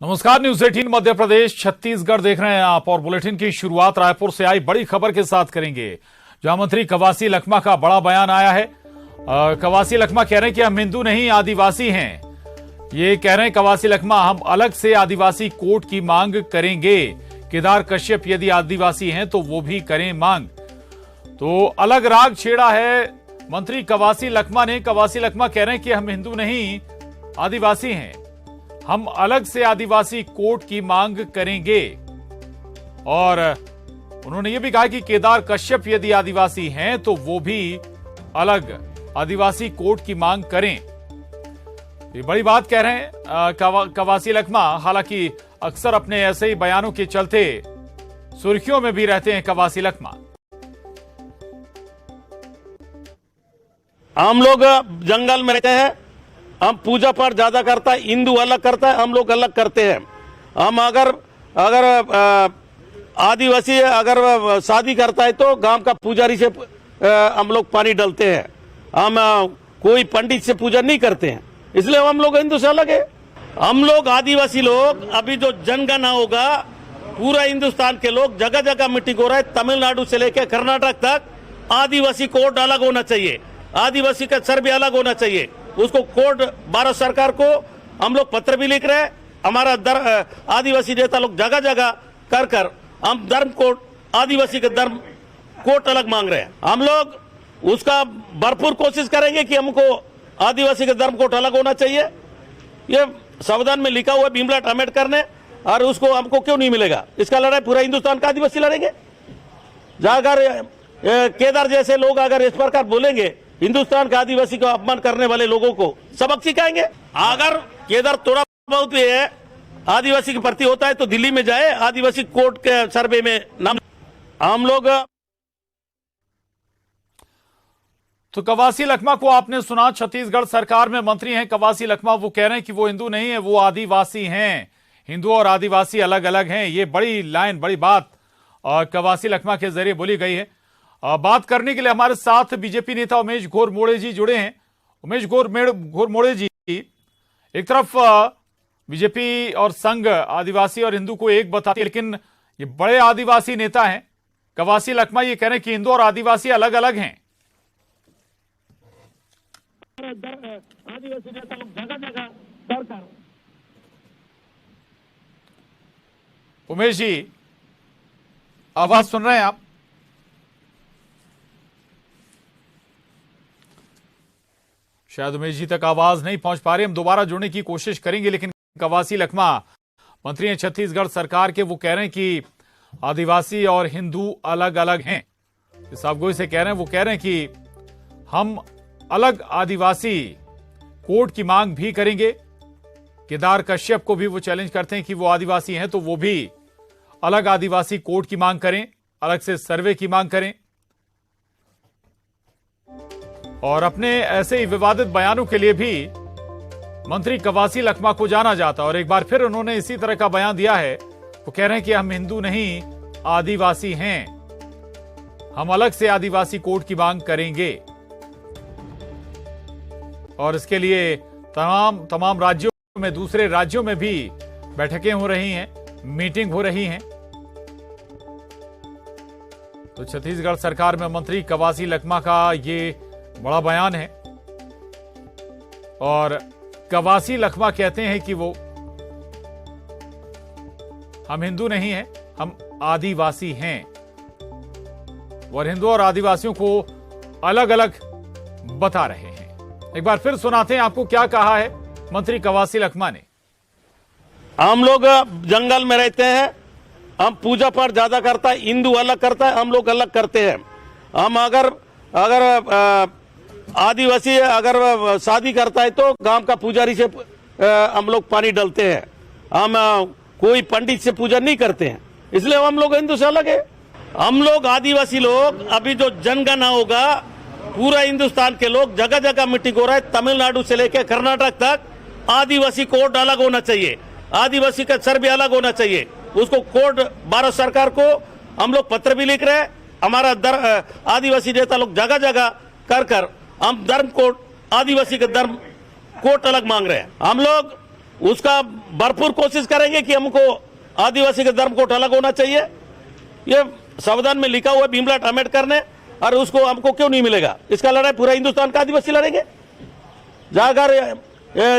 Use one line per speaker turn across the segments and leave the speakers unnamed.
नमस्कार, न्यूज 18 मध्य प्रदेश छत्तीसगढ़ देख रहे हैं आप और बुलेटिन की शुरुआत रायपुर से आई बड़ी खबर के साथ करेंगे, जहां मंत्री कवासी लखमा का बड़ा बयान आया है। कवासी लखमा कह रहे हैं कि हम हिंदू नहीं आदिवासी हैं। ये कह रहे हैं कवासी लखमा, हम अलग से आदिवासी कोर्ट की मांग करेंगे। केदार कश्यप यदि आदिवासी हैं तो वो भी करें मांग। तो अलग राग छेड़ा है मंत्री कवासी लखमा ने। कवासी लखमा कह रहे हैं कि हम हिंदू नहीं आदिवासी हैं, हम अलग से आदिवासी कोर्ट की मांग करेंगे। और उन्होंने यह भी कहा कि केदार कश्यप यदि आदिवासी हैं तो वो भी अलग आदिवासी कोर्ट की मांग करें। ये बड़ी बात कह रहे हैं कवासी लखमा। हालांकि अक्सर अपने ऐसे ही बयानों के चलते सुर्खियों में भी रहते हैं कवासी लखमा।
हम लोग जंगल में रहते हैं, हम पूजा पाठ ज्यादा करता है, हिंदू अलग करता है, हम लोग अलग करते हैं। हम अगर आदिवासी अगर शादी करता है तो गांव का पुजारी से हम लोग पानी डालते हैं। हम कोई पंडित से पूजा नहीं करते हैं, इसलिए हम लोग हिंदू से अलग है। हम लोग आदिवासी लोग, अभी जो जनगणना होगा पूरा हिंदुस्तान के लोग जगह जगह मीटिंग हो रहा है, तमिलनाडु से लेकर कर्नाटक तक आदिवासी कोड अलग होना चाहिए, आदिवासी का सर्वे अलग होना चाहिए। उसको कोड भारत सरकार को हम लोग पत्र भी लिख रहे हैं। हमारा आदिवासी नेता लोग जगह जगह कर कर हम धर्म कोड, आदिवासी का धर्म कोड अलग मांग रहे हैं। हम लोग उसका भरपूर कोशिश करेंगे कि हमको आदिवासी का धर्म कोड अलग होना चाहिए। ये संविधान में लिखा हुआ है भीमराव अम्बेडकर ने, और उसको हमको क्यों नहीं मिलेगा? इसका लड़ाई पूरा हिंदुस्तान का आदिवासी लड़ेंगे। अगर केदार जैसे लोग अगर इस प्रकार बोलेंगे, हिंदुस्तान के आदिवासी को अपमान करने वाले लोगों को सबक सिखाएंगे। अगर केदार थोड़ा बहुत भी है आदिवासी के प्रति होता है तो दिल्ली में जाए, आदिवासी कोर्ट के सर्वे में नाम। हम लोग
तो कवासी लखमा को आपने सुना। छत्तीसगढ़ सरकार में मंत्री हैं कवासी लखमा। वो कह रहे हैं कि वो हिंदू नहीं है, वो आदिवासी हैं। हिंदू और आदिवासी अलग अलग हैं। ये बड़ी लाइन, बड़ी बात कवासी लखमा के जरिए बोली गई है। बात करने के लिए हमारे साथ बीजेपी नेता उमेश घोरमोड़े जी जुड़े हैं। उमेश घोरमोड़े जी, एक तरफ बीजेपी और संघ आदिवासी और हिंदू को एक बताती है, लेकिन ये बड़े आदिवासी नेता हैं कवासी लखमा, ये कह रहे हैं कि हिंदू और आदिवासी अलग अलग हैं।
आदिवासी नेता लोग जगह जगह कर
उमेश जी, आवाज सुन रहे हैं आप? शायद उमेश जी तक आवाज नहीं पहुंच पा रही। हम दोबारा जुड़ने की कोशिश करेंगे, लेकिन कवासी लखमा मंत्री हैं छत्तीसगढ़ सरकार के। वो कह रहे हैं कि आदिवासी और हिंदू अलग अलग हैं। साफ गोई से कह रहे हैं, वो कह रहे हैं कि हम अलग आदिवासी कोर्ट की मांग भी करेंगे। केदार कश्यप को भी वो चैलेंज करते हैं कि वो आदिवासी हैं तो वो भी अलग आदिवासी कोर्ट की मांग करें, अलग से सर्वे की मांग करें। और अपने ऐसे ही विवादित बयानों के लिए भी मंत्री कवासी लखमा को जाना जाता है। और एक बार फिर उन्होंने इसी तरह का बयान दिया है। वो कह रहे हैं कि हम हिंदू नहीं आदिवासी हैं, हम अलग से आदिवासी कोर्ट की मांग करेंगे। और इसके लिए तमाम राज्यों में, दूसरे राज्यों में भी बैठकें हो रही हैं, मीटिंग हो रही हैं। तो छत्तीसगढ़ सरकार में मंत्री कवासी लखमा का ये बड़ा बयान है। और कवासी लखमा कहते हैं कि वो हम हिंदू नहीं हैं, हम आदिवासी हैं। और हिंदू और आदिवासियों को अलग अलग बता रहे हैं। एक बार फिर सुनाते हैं आपको क्या कहा है मंत्री कवासी लखमा ने।
हम लोग जंगल में रहते हैं, हम पूजा पाठ ज्यादा करता है, हिंदू अलग करता है, हम लोग अलग करते हैं। हम अगर आदिवासी अगर शादी करता है तो गांव का पुजारी से हम लोग पानी डालते हैं। हम कोई पंडित से पूजा नहीं करते हैं, इसलिए हम लोग हिंदू से अलग है। हम लोग आदिवासी लोग, अभी जो जनगणना होगा पूरा हिंदुस्तान के लोग जगह जगह मीटिंग हो रहा है, तमिलनाडु से लेकर कर्नाटक तक आदिवासी कोड अलग होना चाहिए, आदिवासी का सर्वे अलग होना चाहिए। उसको कोड भारत सरकार को हम लोग पत्र भी लिख रहे हैं। हमारा आदिवासी नेता लोग जगह जगह कर हम धर्म कोड, आदिवासी का धर्म कोर्ट अलग मांग रहे हैं। हम लोग उसका भरपूर कोशिश करेंगे कि हमको आदिवासी के धर्म को अलग होना चाहिए। ये संविधान में लिखा हुआ भीमराव अम्बेडकर ने, और उसको हमको क्यों नहीं मिलेगा? इसका लड़ाई पूरा हिंदुस्तान का आदिवासी लड़ेंगे। अगर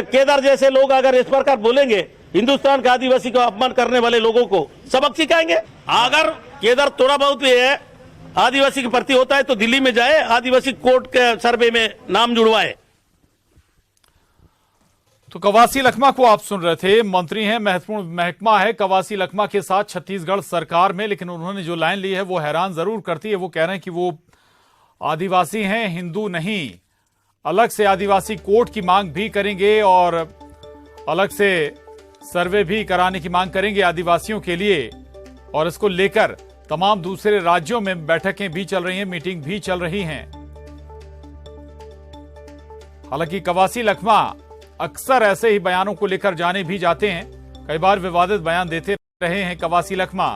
केदार जैसे लोग अगर इस प्रकार बोलेंगे, हिंदुस्तान के आदिवासी को अपमान करने वाले लोगों को सबक सिखाएंगे। अगर केदार थोड़ा बहुत भी है आदिवासी के प्रति होता है तो दिल्ली में जाए, आदिवासी कोर्ट के सर्वे में नाम जुड़वाए।
तो कवासी लखमा को आप सुन रहे थे। मंत्री हैं, महत्वपूर्ण महकमा है कवासी लखमा के साथ छत्तीसगढ़ सरकार में, लेकिन उन्होंने जो लाइन ली है वो हैरान जरूर करती है। वो कह रहे हैं कि वो आदिवासी हैं, हिंदू नहीं। अलग से आदिवासी कोर्ट की मांग भी करेंगे और अलग से सर्वे भी कराने की मांग करेंगे आदिवासियों के लिए। और इसको लेकर तमाम दूसरे राज्यों में बैठकें भी चल रही हैं, मीटिंग भी चल रही हैं। हालांकि कवासी लखमा अक्सर ऐसे ही बयानों को लेकर जाने भी जाते हैं। कई बार विवादित बयान देते रहे हैं कवासी लखमा,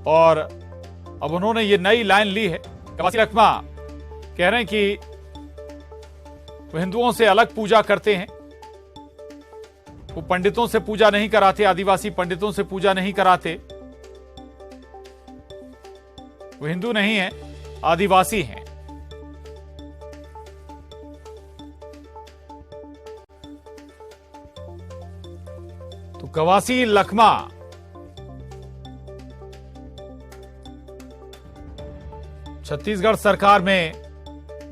और अब उन्होंने ये नई लाइन ली है। कवासी लखमा कह रहे हैं कि वो हिंदुओं से अलग पूजा करते हैं, वो पंडितों से पूजा नहीं कराते, आदिवासी पंडितों से पूजा नहीं कराते। वो हिंदू नहीं है, आदिवासी हैं। तो कवासी लखमा छत्तीसगढ़ सरकार में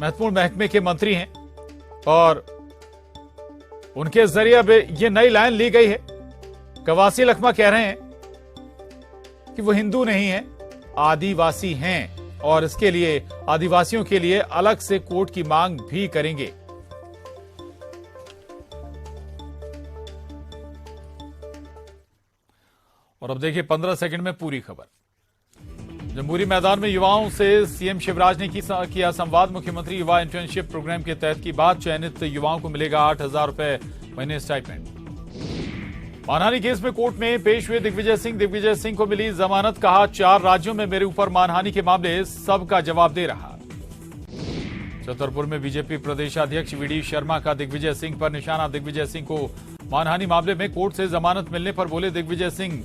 महत्वपूर्ण महकमे के मंत्री हैं और उनके जरिए अब ये नई लाइन ली गई है। कवासी लखमा कह रहे हैं कि वो हिंदू नहीं है, आदिवासी हैं, और इसके लिए आदिवासियों के लिए अलग से कोर्ट की मांग भी करेंगे। और अब देखिए 15 सेकंड में पूरी खबर। जम्बूरी मैदान में युवाओं से सीएम शिवराज ने किया संवाद। मुख्यमंत्री युवा इंटर्नशिप प्रोग्राम के तहत की बात। चयनित युवाओं को मिलेगा 8,000 रुपए महीने स्टाइपेंड। मानहानि केस में कोर्ट में पेश हुए दिग्विजय सिंह को मिली जमानत। कहा 4 राज्यों में मेरे ऊपर मानहानि के मामले सबका जवाब दे रहा। छतरपुर में बीजेपी प्रदेशाध्यक्ष वीडी शर्मा का दिग्विजय सिंह पर निशाना। दिग्विजय सिंह को मानहानि मामले में कोर्ट से जमानत मिलने पर बोले दिग्विजय सिंह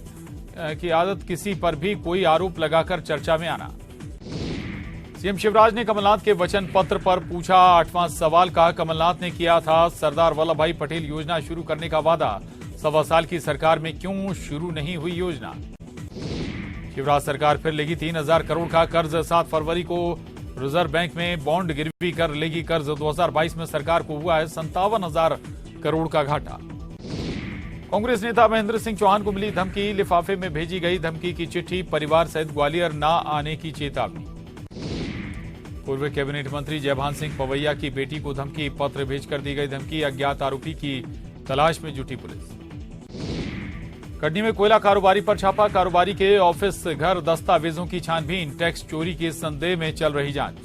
की आदत किसी पर भी कोई आरोप लगाकर चर्चा में आना। सीएम शिवराज ने कमलनाथ के वचन पत्र पर पूछा 8वां सवाल। कहा कमलनाथ ने किया था सरदार वल्लभ भाई पटेल योजना शुरू करने का वादा, 1.25 साल की सरकार में क्यों शुरू नहीं हुई योजना। शिवराज सरकार फिर लेगी 3,000 करोड़ का कर्ज। 7 फरवरी को रिजर्व बैंक में बॉन्ड गिरवी कर लेगी कर्ज। 2022 में सरकार को हुआ है 57,000 करोड़ का घाटा। कांग्रेस नेता महेंद्र सिंह चौहान को मिली धमकी। लिफाफे में भेजी गई धमकी की चिट्ठी। परिवार सहित ग्वालियर न आने की चेतावनी। पूर्व कैबिनेट मंत्री जयभान सिंह पवैया की बेटी को धमकी। पत्र भेजकर दी गई धमकी। अज्ञात आरोपी की तलाश में जुटी पुलिस। कटनी में कोयला कारोबारी पर छापा। कारोबारी के ऑफिस, घर, दस्तावेजों की छानबीन। टैक्स चोरी के संदेह में चल रही जांच।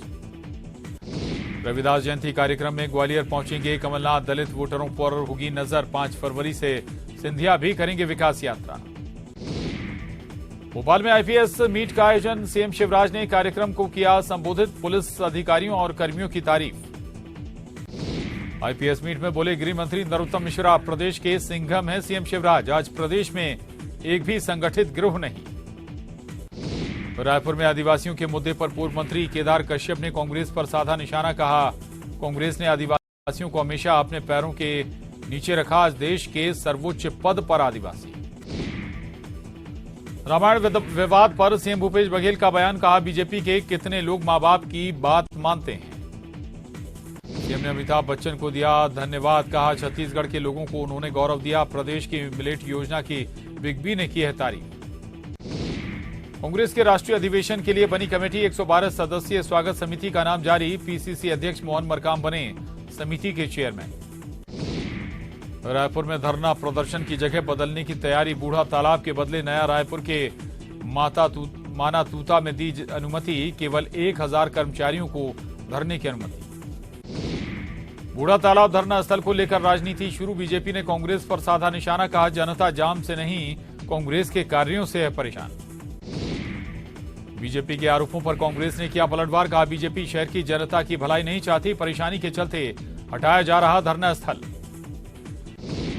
रविदास जयंती कार्यक्रम में ग्वालियर पहुंचेंगे कमलनाथ। दलित वोटरों पर होगी नजर। 5 फरवरी से सिंधिया भी करेंगे विकास यात्रा। भोपाल में आईपीएस मीट का आयोजन। सीएम शिवराज ने कार्यक्रम को किया संबोधित। पुलिस अधिकारियों और कर्मियों की तारीफ। आईपीएस मीट में बोले गृह मंत्री नरोत्तम मिश्रा। प्रदेश के सिंघम हैं सीएम शिवराज। आज प्रदेश में एक भी संगठित गिरोह नहीं। रायपुर में आदिवासियों के मुद्दे पर पूर्व मंत्री केदार कश्यप ने कांग्रेस पर साधा निशाना। कहा कांग्रेस ने आदिवासियों को हमेशा अपने पैरों के नीचे रखा। आज देश के सर्वोच्च पद पर आदिवासी। रामायण विवाद पर सीएम भूपेश बघेल का बयान। कहा बीजेपी के कितने लोग मां बाप की बात मानते हैं। सीएम ने अमिताभ बच्चन को दिया धन्यवाद। कहा छत्तीसगढ़ के लोगों को उन्होंने गौरव दिया। प्रदेश की मिलेट योजना की बिग बी ने की है तारीफ। कांग्रेस के राष्ट्रीय अधिवेशन के लिए बनी कमेटी। 112 सदस्यीय स्वागत समिति का नाम जारी। पीसीसी अध्यक्ष मोहन मरकाम बने समिति के चेयरमैन। रायपुर में धरना प्रदर्शन की जगह बदलने की तैयारी। बूढ़ा तालाब के बदले नया रायपुर के माना तूता में दी अनुमति। केवल 1,000 कर्मचारियों को धरने की अनुमति। बूढ़ा तालाब धरना स्थल को लेकर राजनीति शुरू। बीजेपी ने कांग्रेस पर साधा निशाना। कहा जनता जाम से नहीं कांग्रेस के कार्यों से है परेशान। बीजेपी के आरोपों पर कांग्रेस ने किया पलटवार। कहा बीजेपी शहर की जनता की भलाई नहीं चाहती। परेशानी के चलते हटाया जा रहा धरना स्थल।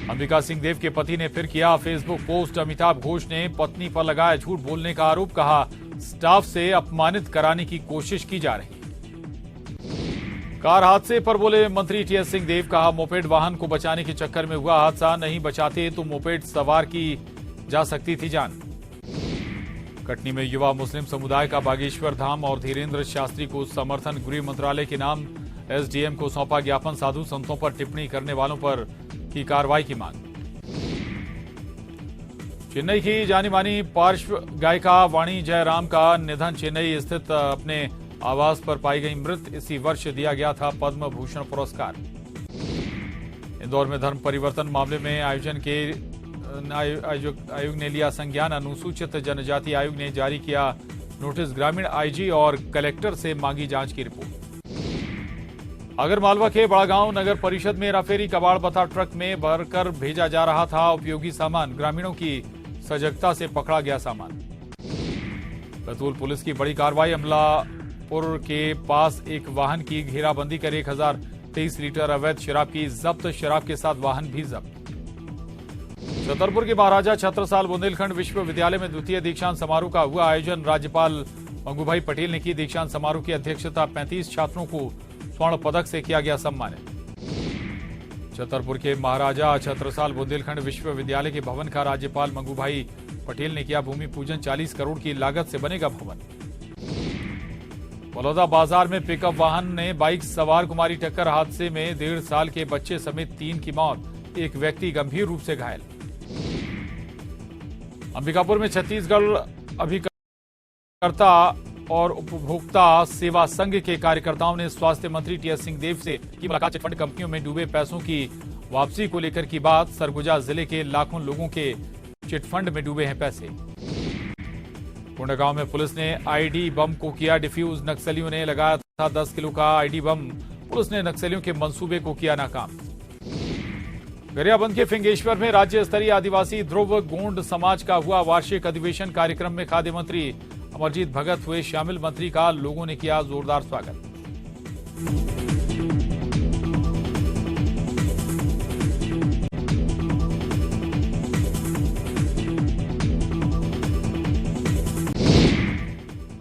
अंबिका सिंह देव के पति ने फिर किया फेसबुक पोस्ट। अमिताभ घोष ने पत्नी पर लगाया झूठ बोलने का आरोप। कहा स्टाफ से अपमानित कराने की कोशिश की जा रही। कार हादसे पर बोले मंत्री टीएस सिंह देव। कहा मोपेड वाहन को बचाने के चक्कर में हुआ हादसा, नहीं बचाते तो मोपेड सवार की जा सकती थी जान। कटनी में युवा मुस्लिम समुदाय का बागेश्वर धाम और धीरेन्द्र शास्त्री को समर्थन। गृह मंत्रालय के नाम एसडीएम को सौंपा ज्ञापन। साधु संतों पर टिप्पणी करने वालों पर की कार्रवाई की मांग। चेन्नई की जानी मानी पार्श्व गायिका वाणी जयराम का निधन। चेन्नई स्थित अपने आवास पर पाई गई मृत। इसी वर्ष दिया गया था पद्म भूषण पुरस्कार। इंदौर में धर्म परिवर्तन मामले में आयोग ने लिया संज्ञान। अनुसूचित जनजाति आयोग ने जारी किया नोटिस। ग्रामीण आईजी और कलेक्टर से मांगी जांच की रिपोर्ट। आगरमालवा के बड़ागांव नगर परिषद में हेराफेरी। कबाड़ बता ट्रक में भरकर भेजा जा रहा था उपयोगी सामान। ग्रामीणों की सजगता से पकड़ा गया सामान। बैतूल पुलिस की बड़ी कार्रवाई। अमलापुर के पास एक वाहन की घेराबंदी कर 1023 लीटर अवैध शराब की जब्त। शराब के साथ वाहन भी जब्त। छतरपुर के महाराजा छत्रसाल बुंदेलखंड विश्वविद्यालय में द्वितीय दीक्षांत समारोह का हुआ आयोजन। राज्यपाल मंगूभाई पटेल ने की दीक्षांत समारोह की अध्यक्षता। 35 छात्रों को स्वर्ण पदक से किया गया सम्मानित। छतरपुर के महाराजा छत्रसाल बुंदेलखंड विश्वविद्यालय के भवन का राज्यपाल मंगूभाई पटेल ने किया भूमि पूजन। 40 करोड़ की लागत से बनेगा भवन। बलौदा बाजार में पिकअप वाहन ने बाइक सवार कुमारी टक्कर। हादसे में 1.5 साल के बच्चे समेत 3 की मौत। एक व्यक्ति गंभीर रूप से घायल। अंबिकापुर में छत्तीसगढ़ अभिकर्ता और उपभोक्ता सेवा संघ के कार्यकर्ताओं ने स्वास्थ्य मंत्री टीएस सिंह देव से की मुलाकात। चिटफंड कंपनियों में डूबे पैसों की वापसी को लेकर की बात। सरगुजा जिले के लाखों लोगों के चिटफंड में डूबे हैं पैसे। कोंडागांव में पुलिस ने आईडी बम को किया डिफ्यूज। नक्सलियों ने लगाया था 10 किलो का आईडी बम। पुलिस ने नक्सलियों के मंसूबे को किया नाकाम। गरियाबंद के फिंगेश्वर में राज्य स्तरीय आदिवासी ध्रुव गोंड समाज का हुआ वार्षिक अधिवेशन। कार्यक्रम में खाद्य मंत्री अमरजीत भगत हुए शामिल। मंत्री का लोगों ने किया जोरदार स्वागत।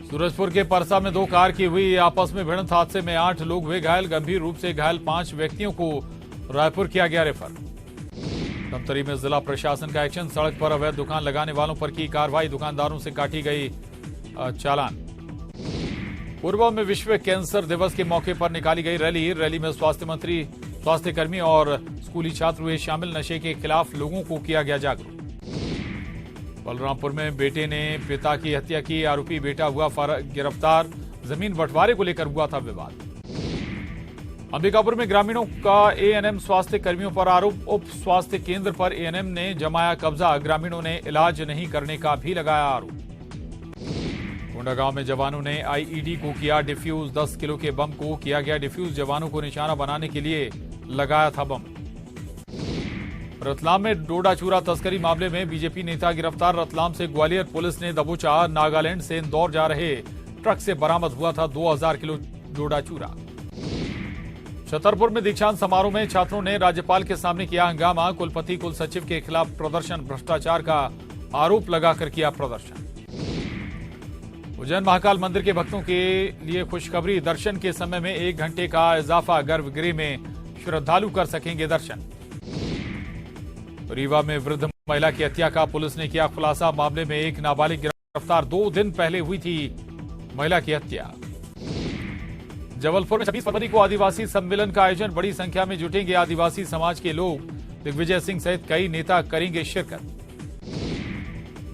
सूरजपुर के परसा में 2 कार की हुई आपस में भिड़ंत। हादसे में 8 लोग हुए घायल। गंभीर रूप से घायल 5 व्यक्तियों को रायपुर किया गया रेफर। धमतरी में जिला प्रशासन का एक्शन। सड़क पर अवैध दुकान लगाने वालों पर की कार्रवाई। दुकानदारों से काटी गई चालान। पूर्व में विश्व कैंसर दिवस के मौके पर निकाली गई रैली में स्वास्थ्य मंत्री, स्वास्थ्य कर्मी और स्कूली छात्र हुए शामिल। नशे के खिलाफ लोगों को किया गया जागरूक। बलरामपुर में बेटे ने पिता की हत्या की। आरोपी बेटा हुआ गिरफ्तार। जमीन बंटवारे को लेकर हुआ था विवाद। अंबिकापुर में ग्रामीणों का एएनएम स्वास्थ्य कर्मियों पर आरोप। उप स्वास्थ्य केंद्र पर एएनएम ने जमाया कब्जा। ग्रामीणों ने इलाज नहीं करने का भी लगाया आरोप। कोंडागांव में जवानों ने आईईडी को किया डिफ्यूज। 10 किलो के बम को किया गया डिफ्यूज। जवानों को निशाना बनाने के लिए लगाया था बम। रतलाम में डोडा चूरा तस्करी मामले में बीजेपी नेता गिरफ्तार। रतलाम से ग्वालियर पुलिस ने दबोचा। नागालैंड से इंदौर जा रहे ट्रक से बरामद हुआ था 2000 किलो डोडा चूरा। छतरपुर में दीक्षांत समारोह में छात्रों ने राज्यपाल के सामने किया हंगामा। कुलपति कुल सचिव के खिलाफ प्रदर्शन। भ्रष्टाचार का आरोप लगाकर किया प्रदर्शन। उज्जैन महाकाल मंदिर के भक्तों के लिए खुशखबरी। दर्शन के समय में 1 घंटे का इजाफा। गर्भगृह में श्रद्धालु कर सकेंगे दर्शन। रीवा में वृद्ध महिला की हत्या का पुलिस ने किया खुलासा। मामले में एक नाबालिग गिरफ्तार। 2 दिन पहले हुई थी महिला की हत्या। जबलपुर में 26 फरवरी को आदिवासी सम्मेलन का आयोजन। बड़ी संख्या में जुटेंगे आदिवासी समाज के लोग। दिग्विजय सिंह सहित कई नेता करेंगे शिरकत।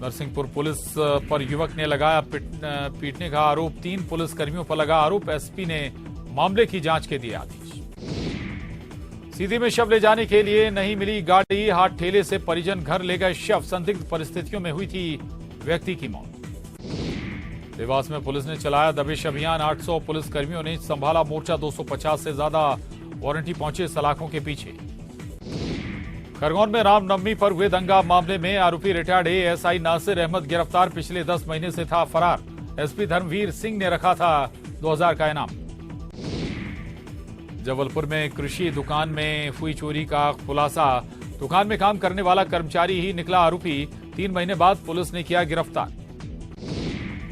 नरसिंहपुर पुलिस पर युवक ने लगाया पीटने का आरोप। 3 पुलिसकर्मियों पर लगा आरोप। एसपी ने मामले की जांच के दिए आदेश। सीधी में शव ले जाने के लिए नहीं मिली गाड़ी। हाथ ठेले से परिजन घर ले गए शव। संदिग्ध परिस्थितियों में हुई थी व्यक्ति की मौत। देवास में पुलिस ने चलाया दबिश अभियान। 800 पुलिसकर्मियों ने संभाला मोर्चा। 250 से ज्यादा वारंटी पहुंचे सलाखों के पीछे। खरगोन में रामनवमी पर हुए दंगा मामले में आरोपी रिटायर्ड एएसआई नासिर अहमद गिरफ्तार। पिछले 10 महीने से था फरार। एसपी धर्मवीर सिंह ने रखा था 2000 का इनाम। जबलपुर में कृषि दुकान में हुई चोरी का खुलासा। दुकान में काम करने वाला कर्मचारी ही निकला आरोपी। 3 महीने बाद पुलिस ने किया गिरफ्तार।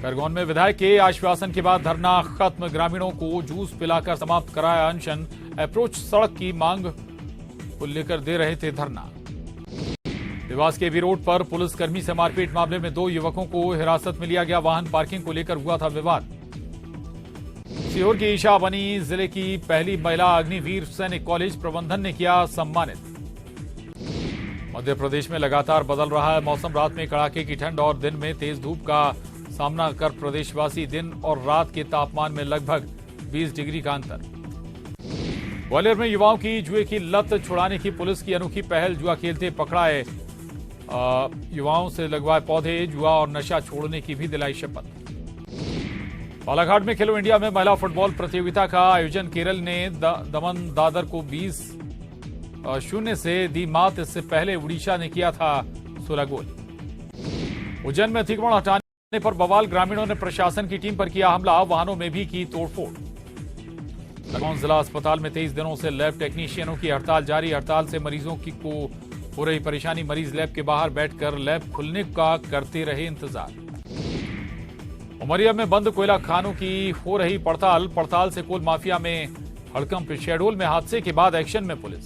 खरगोन में विधायक के आश्वासन के बाद धरना खत्म। ग्रामीणों को जूस पिलाकर समाप्त कराया अनशन। अप्रोच सड़क की मांग को लेकर दे रहे थे धरना। देवास के बी रोड पर पुलिसकर्मी से मारपीट मामले में 2 युवकों को हिरासत में लिया गया। वाहन पार्किंग को लेकर हुआ था विवाद। सीहोर की ईशा बनी जिले की पहली महिला अग्निवीर सैनिक। कॉलेज प्रबंधन ने किया सम्मानित। मध्य प्रदेश में लगातार बदल रहा है मौसम। रात में कड़ाके की ठंड और दिन में तेज धूप का सामना कर प्रदेशवासी। दिन और रात के तापमान में लगभग 20 डिग्री का अंतर। ग्वालियर में युवाओं की जुए की लत छुड़ाने की पुलिस की अनोखी पहल। जुआ खेलते पकड़ाए युवाओं से लगवाए पौधे। जुआ और नशा छोड़ने की भी दिलाई शपथ। बालाघाट में खेलो इंडिया में महिला फुटबॉल प्रतियोगिता का आयोजन। केरल ने दमन दादर को 20-0 से दी मात। इससे पहले उड़ीसा ने किया था 16 गोल। उज्जैन में अतिक्रमण हटाने पर बवाल। ग्रामीणों ने प्रशासन की टीम पर किया हमला। वाहनों में भी की तोड़फोड़। खरगोन जिला अस्पताल में 23 दिनों से लैब टेक्नीशियनों की हड़ताल जारी। हड़ताल से मरीजों को हो रही परेशानी। मरीज लैब के बाहर बैठकर लैब खुलने का करते रहे इंतजार। उमरिया में बंद कोयला खानों की हो रही पड़ताल से कोल माफिया में हड़कंप। शेडोल में हादसे के बाद एक्शन में पुलिस।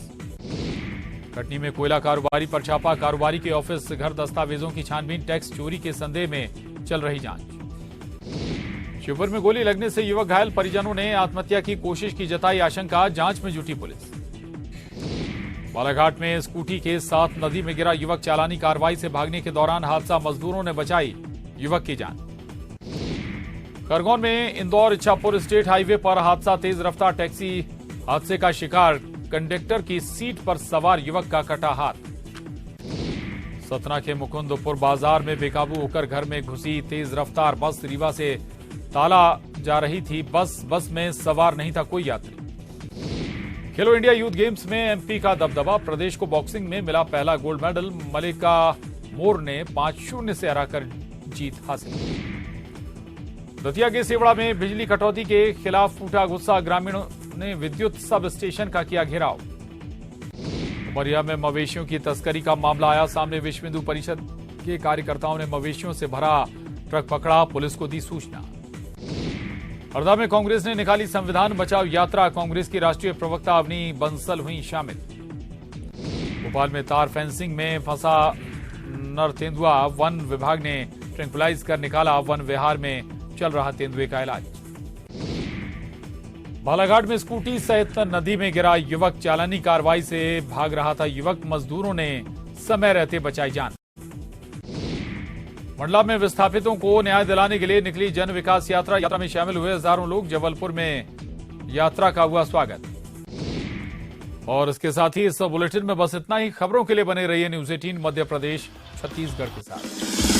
कटनी में कोयला कारोबारी पर छापा। कारोबारी के ऑफिस घर दस्तावेजों की छानबीन। टैक्स चोरी के संदेह में चल रही जांच। शिवपुर में गोली लगने से युवक घायल। परिजनों ने आत्महत्या की कोशिश की जताई आशंका। जांच में जुटी पुलिस। बालाघाट में स्कूटी के साथ नदी में गिरा युवक। चालानी कार्रवाई से भागने के दौरान हादसा। मजदूरों ने बचाई युवक की जान। खरगोन में इंदौर इच्छापुर स्टेट हाईवे पर हादसा। तेज रफ्तार टैक्सी हादसे का शिकार। कंडक्टर की सीट पर सवार युवक का कटा हाथ। सतना के मुकुंदपुर बाजार में बेकाबू होकर घर में घुसी तेज रफ्तार बस। रीवा से ताला जा रही थी बस में सवार नहीं था कोई यात्री। खेलो इंडिया यूथ गेम्स में एमपी का दबदबा। प्रदेश को बॉक्सिंग में मिला पहला गोल्ड मेडल। मलिका मोर ने 5-0 से हराकर जीत हासिल। दतिया के सेवड़ा में बिजली कटौती के खिलाफ फूटा गुस्सा। ग्रामीणों ने विद्युत सब स्टेशन का किया घेराव। उमरिया में मवेशियों की तस्करी का मामला आया सामने। विश्व हिंदू परिषद के कार्यकर्ताओं ने मवेशियों से भरा ट्रक पकड़ा। पुलिस को दी सूचना। हरदा में कांग्रेस ने निकाली संविधान बचाओ यात्रा। कांग्रेस की राष्ट्रीय प्रवक्ता अवनी बंसल हुई शामिल। भोपाल में तार फेंसिंग में फंसा नर तेंदुआ। वन विभाग ने ट्रैंक्विलाइज कर निकाला। वन विहार में चल रहा तेंदुए का इलाज। बालाघाट में स्कूटी सहित नदी में गिरा युवक। चालानी कार्रवाई से भाग रहा था युवक। मजदूरों ने समय रहते बचाई जान। मंडला में विस्थापितों को न्याय दिलाने के लिए निकली जन विकास यात्रा। यात्रा में शामिल हुए हजारों लोग। जबलपुर में यात्रा का हुआ स्वागत। और इसके साथ ही इस बुलेटिन में बस इतना ही। खबरों के लिए बने रहिए न्यूज 18 मध्य प्रदेश छत्तीसगढ़ के साथ।